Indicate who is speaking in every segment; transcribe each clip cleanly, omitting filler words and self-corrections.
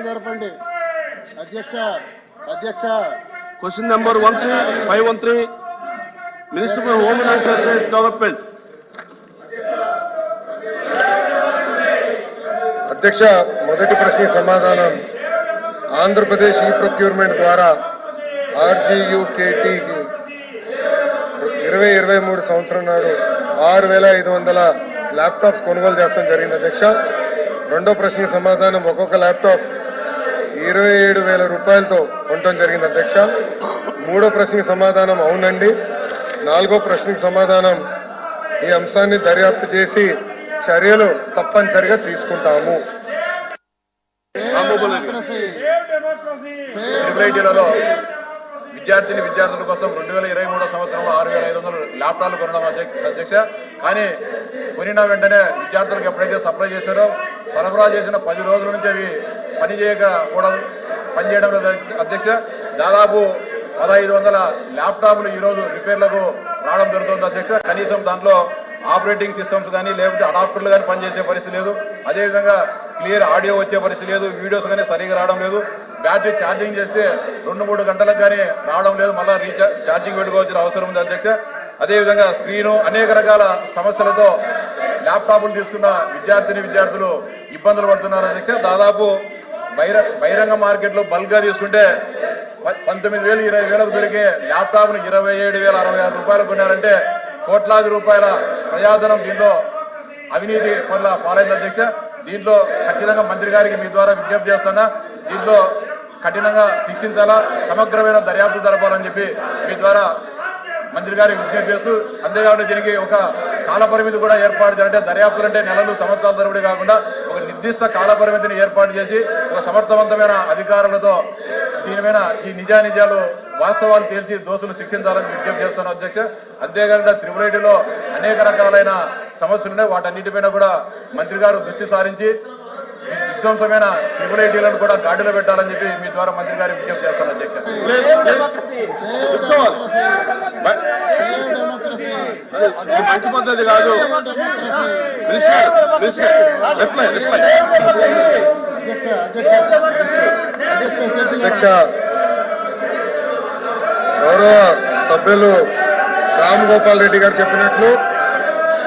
Speaker 1: జరపండి. అధ్యక్ష
Speaker 2: question number 13513 minister for home and services development.
Speaker 3: అధ్యక్ష, మొదటి ప్రశ్న సమాధానం. ఆంధ్రప్రదేశ్ ఈ ప్రొక్యూర్మెంట్ ద్వారా RGUKT 2023 సంవత్సరం నాడు 6500 ల్యాప్టాప్స్ కొనుగోలు చేస్తాం జరిగింది అధ్యక్ష. రెండో ప్రశ్న సమాధానం, ఒక్కొక్క ల్యాప్టాప్ 27,000 రూపాయలతో కొనడం జరిగింది అధ్యక్ష. మూడో ప్రశ్నకి సమాధానం అవునండి. నాలుగో ప్రశ్నకి సమాధానం, ఈ అంశాన్ని దర్యాప్తు చేసి చర్యలు తప్పనిసరిగా తీసుకుంటాము.
Speaker 4: విద్యార్థుల కోసం 2023 సంవత్సరంలో 6,500 ల్యాప్టాప్లు కొనడం అధ్యక్ష. కానీ కొనిన వెంటనే విద్యార్థులకు ఎప్పుడైతే సప్లై చేశారో సరఫరా చేసిన 10 రోజుల నుంచి అవి పనిచేయడం లేదు అధ్యక్ష. దాదాపు 1,500 ల్యాప్టాప్లు ఈరోజు రిపేర్లకు రావడం జరుగుతుంది అధ్యక్ష. కనీసం దాంట్లో ఆపరేటింగ్ సిస్టమ్స్ కానీ లేకపోతే అడాప్టర్లు కానీ పనిచేసే పరిస్థితి లేదు. అదేవిధంగా క్లియర్ ఆడియో వచ్చే పరిస్థితి లేదు. వీడియోస్ కానీ సరిగా రావడం లేదు. బ్యాటరీ ఛార్జింగ్ చేస్తే 2-3 గంటలకు కానీ రావడం లేదు. మళ్ళీ ఛార్జింగ్ పెట్టుకోవాల్సిన అవసరం ఉంది అధ్యక్ష. అదేవిధంగా స్క్రీను అనేక రకాల సమస్యలతో ల్యాప్టాప్లు తీసుకున్న విద్యార్థులు ఇబ్బందులు పడుతున్నారు అధ్యక్ష. దాదాపు బహిరంగ మార్కెట్లో బల్క్గా తీసుకుంటే 19,000 20,000కు దొరికే ల్యాప్టాప్ను 27,066 రూపాయలు కొన్నారంటే కోట్లాది రూపాయల ప్రజాధనం దీంట్లో అవినీతి పనుల పాలైంది అధ్యక్ష. దీంట్లో ఖచ్చితంగా మంత్రి గారికి మీ ద్వారా విజ్ఞప్తి చేస్తున్నా, దీంట్లో కఠినంగా శిక్షించాలా, సమగ్రమైన దర్యాప్తు జరపాలని చెప్పి మీ ద్వారా మంత్రి గారికి విజ్ఞప్తి చేస్తూ, అంతేకాకుండా దీనికి ఒక కాల పరిమితి కూడా ఏర్పాటు చేయాలంటే దర్యాప్తులు అంటే నెలలు సంవత్సరాల తరబడి కాకుండా ఒక నిర్దిష్ట కాల పరిమితిని ఏర్పాటు చేసి ఒక సమర్థవంతమైన అధికారులతో దీని మీద ఈ నిజాలు వాస్తవాలు తేల్చి దోషులు శిక్షించాలని విజ్ఞప్తి చేస్తాను అధ్యక్ష. అంతేకాకుండా త్రిపురైటీలో అనేక రకాలైన సమస్యలు ఉన్నాయి. వాటన్నిటిపైన కూడా మంత్రి గారు దృష్టి సారించి విధ్వంసమైన త్రిపురైటీలను కూడా గాడిలో పెట్టాలని చెప్పి మీ ద్వారా మంత్రి గారికి విజ్ఞప్తి చేస్తాను అధ్యక్ష.
Speaker 2: మంచి పద్ధతి కాదు.
Speaker 3: అధ్యక్ష, గౌరవ సభ్యులు రామ్ గోపాల్ రెడ్డి గారు చెప్పినట్లు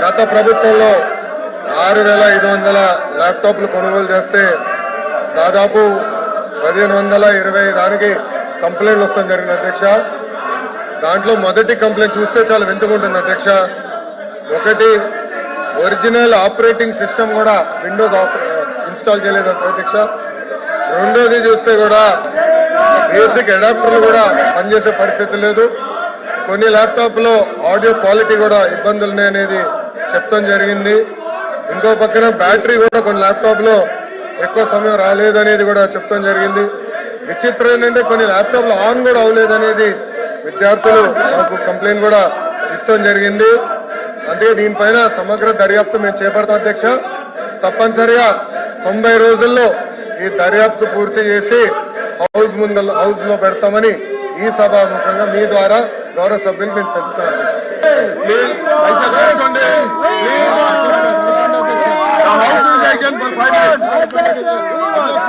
Speaker 3: గత ప్రభుత్వంలో 6,500 ల్యాప్టాప్లు కొనుగోలు చేస్తే దాదాపు 1,520 దానికి కంప్లైంట్లు వస్తాం జరిగింది అధ్యక్ష. దాంట్లో మొదటి కంప్లైంట్ చూస్తే చాలా వింతకుంటుంది అధ్యక్ష. ఒకటి, ఒరిజినల్ ఆపరేటింగ్ సిస్టమ్ కూడా విండోస్ ఇన్స్టాల్ చేయలేదు అధ్యక్ష. రెండోది చూస్తే కూడా బేసిక్ అడాప్టర్లు కూడా పనిచేసే పరిస్థితి లేదు. కొన్ని ల్యాప్టాప్లో ఆడియో క్వాలిటీ కూడా ఇబ్బందులు ఉన్నాయనేది చెప్తాం జరిగింది. ఇంకో పక్కన బ్యాటరీ కూడా కొన్ని ల్యాప్టాప్లో ఎక్కువ సమయం రాలేదనేది కూడా చెప్తాం జరిగింది. విచిత్రం ఏంటంటే కొన్ని ల్యాప్టాప్లు ఆన్ కూడా అవ్వలేదనేది విద్యార్థులు మాకు కంప్లైంట్ కూడా ఇస్తాం జరిగింది. అందుకే దీనిపైన సమగ్ర దర్యాప్తు మేము చేపడతాం అధ్యక్ష. తప్పనిసరిగా 90 రోజుల్లో ఈ దర్యాప్తు పూర్తి చేసి హౌస్ లో పెడతామని ఈ సభాముఖంగా మీ ద్వారా గౌరవ సభ్యులు నేను తెలుపుతున్నాను అధ్యక్ష.